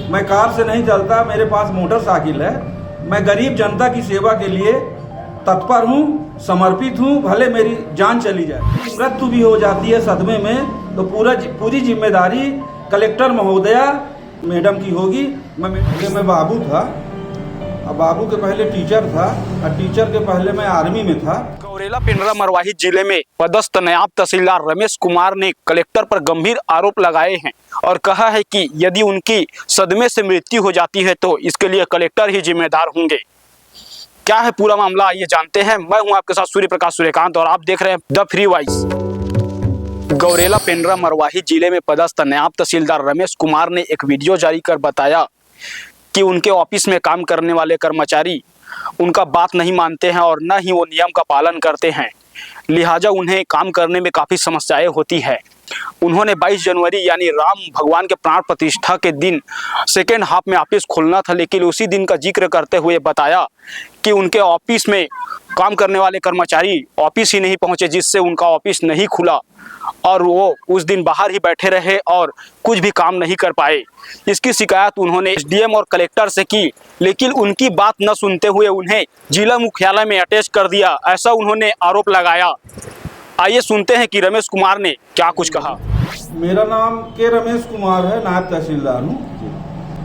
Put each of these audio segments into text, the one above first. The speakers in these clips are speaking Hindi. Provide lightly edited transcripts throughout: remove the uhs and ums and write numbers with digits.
मैं कार से नहीं चलता, मेरे पास मोटरसाइकिल है। मैं गरीब जनता की सेवा के लिए तत्पर हूँ, समर्पित हूँ, भले मेरी जान चली जाए, मृत्यु भी हो जाती है सदमे में तो पूरी जिम्मेदारी कलेक्टर महोदया मैडम की होगी। मैं बाबू था, अब बाबू के पहले टीचर था और टीचर के पहले मैं आर्मी में था। गौरेला पेंड्रा मरवाही जिले में पदस्थ नायब तहसीलदार रमेश कुमार ने कलेक्टर पर गंभीर आरोप लगाए हैं और कहा है कि यदि उनकी सदमे से मृत्यु हो जाती है तो इसके लिए कलेक्टर ही जिम्मेदार होंगे। क्या है पूरा मामला, आइए जानते हैं। मैं हूं आपके साथ सूर्य प्रकाश सूर्यकांत और आप देख रहे हैं the free voice. Gaurela Pendra Marwahi जिले में पदस्थ नायब तहसीलदार रमेश कुमार ने एक वीडियो जारी कर बताया कि उनके ऑफिस में काम करने वाले कर्मचारी उनका बात नहीं मानते हैं और न ही वो नियम का पालन करते हैं, लिहाजा उन्हें काम करने में काफ़ी समस्याएं होती है। उन्होंने 22 जनवरी यानी राम भगवान के प्राण प्रतिष्ठा के दिन सेकेंड हाफ में ऑफिस खोलना था, लेकिन उसी दिन का जिक्र करते हुए बताया कि उनके ऑफिस में काम करने वाले कर्मचारी ऑफिस ही नहीं पहुंचे, जिससे उनका ऑफिस नहीं खुला और वो उस दिन बाहर ही बैठे रहे और कुछ भी काम नहीं कर पाए। इसकी शिकायत उन्होंने एसडीएम और कलेक्टर से की, लेकिन उनकी बात न सुनते हुए उन्हें जिला मुख्यालय में अटैच कर दिया, ऐसा उन्होंने आरोप लगाया। आइए सुनते हैं कि रमेश कुमार ने क्या कुछ कहा। मेरा नाम के रमेश कुमार है, नायब तहसीलदार हूँ।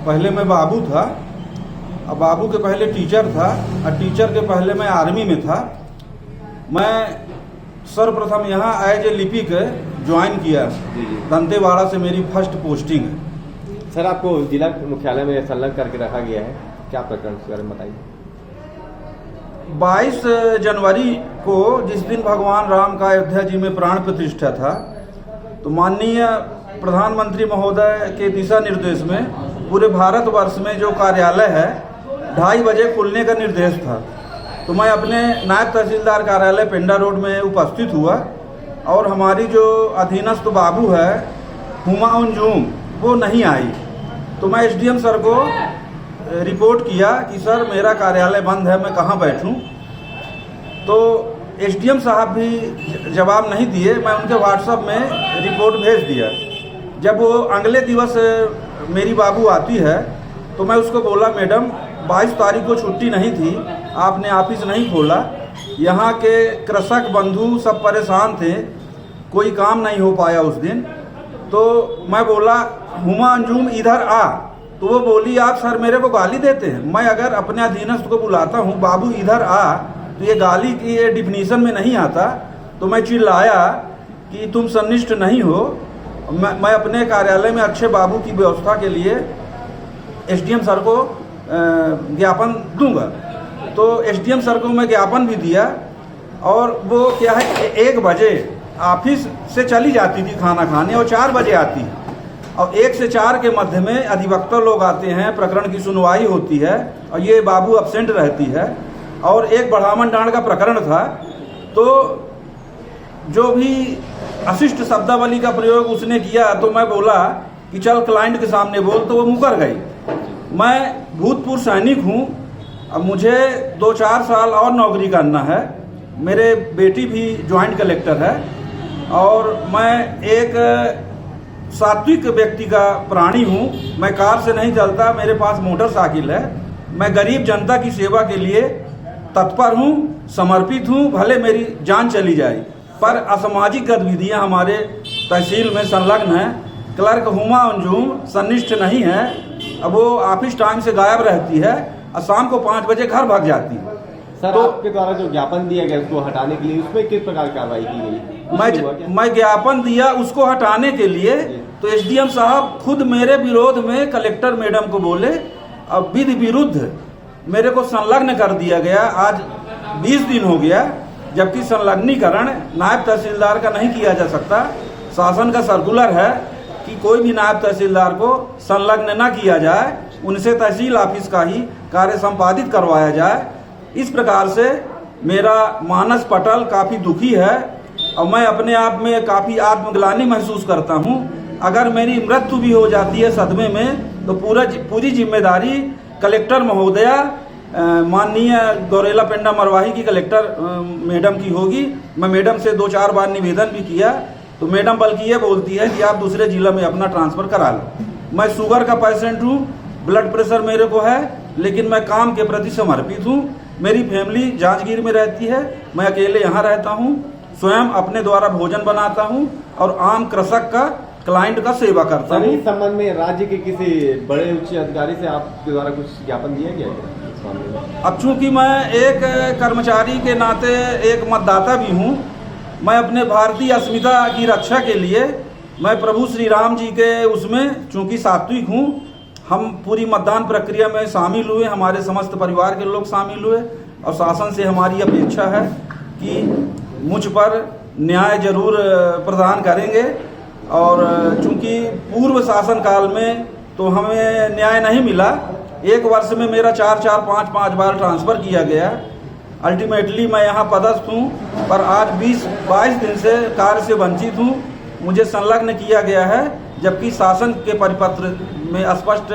पहले मैं बाबू था, अब बाबू के पहले टीचर था और टीचर के पहले मैं आर्मी में था। मैं सर्वप्रथम यहाँ एज ए लिपिक ज्वाइन किया, दंतेवाड़ा से मेरी फर्स्ट पोस्टिंग है। सर, आपको जिला मुख्यालय में संलग्न करके रखा गया है, क्या प्रकरण इस बारे में बताइए। 22 जनवरी को जिस दिन भगवान राम का अयोध्या जी में प्राण प्रतिष्ठा था, तो माननीय प्रधानमंत्री महोदय के दिशा निर्देश में पूरे भारतवर्ष में जो कार्यालय है 2:30 बजे खुलने का निर्देश था। तो मैं अपने नायब तहसीलदार कार्यालय पेंडा रोड में उपस्थित हुआ और हमारी जो अधीनस्थ बाबू है हुमा अंजुम वो नहीं आई। तो मैं एसडीएम सर को रिपोर्ट किया कि सर मेरा कार्यालय बंद है, मैं कहाँ बैठूं। तो एसडीएम साहब भी जवाब नहीं दिए, मैं उनके व्हाट्सएप में रिपोर्ट भेज दिया। जब वो अगले दिवस मेरी बाबू आती है तो मैं उसको बोला, मैडम 22 तारीख को छुट्टी नहीं थी, आपने ऑफिस नहीं खोला, यहाँ के कृषक बंधु सब परेशान थे, कोई काम नहीं हो पाया उस दिन। तो मैं बोला हुमा अंजुम इधर आ, तो वो बोली आप सर मेरे को गाली देते हैं, मैं अगर अपने अधीनस्थ को बुलाता हूँ बाबू इधर आ, तो ये गाली की ये डिफिनीशन में नहीं आता। तो मैं चिल्लाया कि तुम संनिष्ठ नहीं हो, मैं अपने कार्यालय में अच्छे बाबू की व्यवस्था के लिए एसडीएम सर को ज्ञापन दूंगा। तो एसडीएम सर को मैं ज्ञापन भी दिया और वो क्या है 1 बजे ऑफिस से चली जाती थी खाना खाने और 4 बजे आती, और 1 से 4 के मध्य में अधिवक्ता लोग आते हैं, प्रकरण की सुनवाई होती है और ये बाबू अब्सेंट रहती है। और एक बढ़ावन डांड का प्रकरण था, तो जो भी अशिष्ट शब्दावली का प्रयोग उसने किया तो मैं बोला कि चल क्लाइंट के सामने बोल, तो वो मुकर गई। मैं भूतपूर्व सैनिक हूँ, अब मुझे 2-4 साल और नौकरी करना है, मेरे बेटी भी ज्वाइंट कलेक्टर है और मैं एक सात्विक व्यक्ति का प्राणी हूँ। मैं कार से नहीं चलता, मेरे पास मोटरसाइकिल है। मैं गरीब जनता की सेवा के लिए तत्पर हूँ, समर्पित हूँ, भले मेरी जान चली जाए। पर असामाजिक गतिविधियाँ हमारे तहसील में संलग्न हैं। क्लर्क हुमा अंजुम संनिष्ठ नहीं है, अब वो ऑफिस टाइम से गायब रहती है और शाम को 5 बजे घर भाग जाती है। सर, तो आपके द्वारा जो ज्ञापन दिया गया उसको हटाने के लिए उसमें किस प्रकार की कार्रवाई की गई? मैं ज्ञापन दिया उसको हटाने के लिए, तो एसडीएम साहब खुद मेरे विरोध में कलेक्टर मैडम को बोले, अब विधि विरुद्ध मेरे को संलग्न कर दिया गया। आज 20 दिन हो गया, जबकि संलग्नीकरण नायब तहसीलदार का नहीं किया जा सकता। शासन का सर्कुलर है कि कोई भी नायब तहसीलदार को संलग्न न किया जाए, उनसे तहसील ऑफिस का ही कार्य संपादित करवाया जाए। इस प्रकार से मेरा मानस पटल काफ़ी दुखी है और मैं अपने आप में काफ़ी आत्मग्लानि महसूस करता हूँ। अगर मेरी मृत्यु भी हो जाती है सदमे में तो पूरी जिम्मेदारी कलेक्टर महोदया माननीय गौरेला पेंड्रा मरवाही की कलेक्टर मैडम की होगी। मैं मैडम से 2-4 बार निवेदन भी किया, तो मैडम बल्कि ये बोलती है कि आप दूसरे जिला में अपना ट्रांसफ़र करा लो। मैं शुगर का पेशेंट हूँ, ब्लड प्रेशर मेरे को है, लेकिन मैं काम के प्रति समर्पित हूँ। मेरी फैमिली जांजगीर में रहती है, मैं अकेले यहाँ रहता हूँ। स्वयं अपने द्वारा भोजन बनाता हूँ और आम कृषक का क्लाइंट का सेवा करता सर, हूँ। इस संबंध में राज्य के किसी बड़े उच्च अधिकारी से आपके द्वारा कुछ ज्ञापन दिया गया है इस मामले में? अब चूंकि मैं एक कर्मचारी के नाते एक मतदाता भी हूँ, मैं अपने भारतीय अस्मिता की रक्षा के लिए मैं प्रभु श्री राम जी के उसमें चूंकि सात्विक हूँ, हम पूरी मतदान प्रक्रिया में शामिल हुए, हमारे समस्त परिवार के लोग शामिल हुए और शासन से हमारी अपेक्षा है कि मुझ पर न्याय जरूर प्रदान करेंगे। और चूंकि पूर्व शासन काल में तो हमें न्याय नहीं मिला, एक वर्ष में मेरा 4-5 बार ट्रांसफ़र किया गया। अल्टीमेटली मैं यहाँ पदस्थ हूँ, पर आज 20-22 दिन से कार्य से वंचित हूँ। मुझे संलग्न किया गया है, जबकि शासन के परिपत्र में स्पष्ट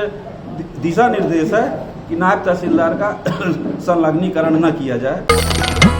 दिशा निर्देश है कि नायब तहसीलदार का संलग्नीकरण न किया जाए।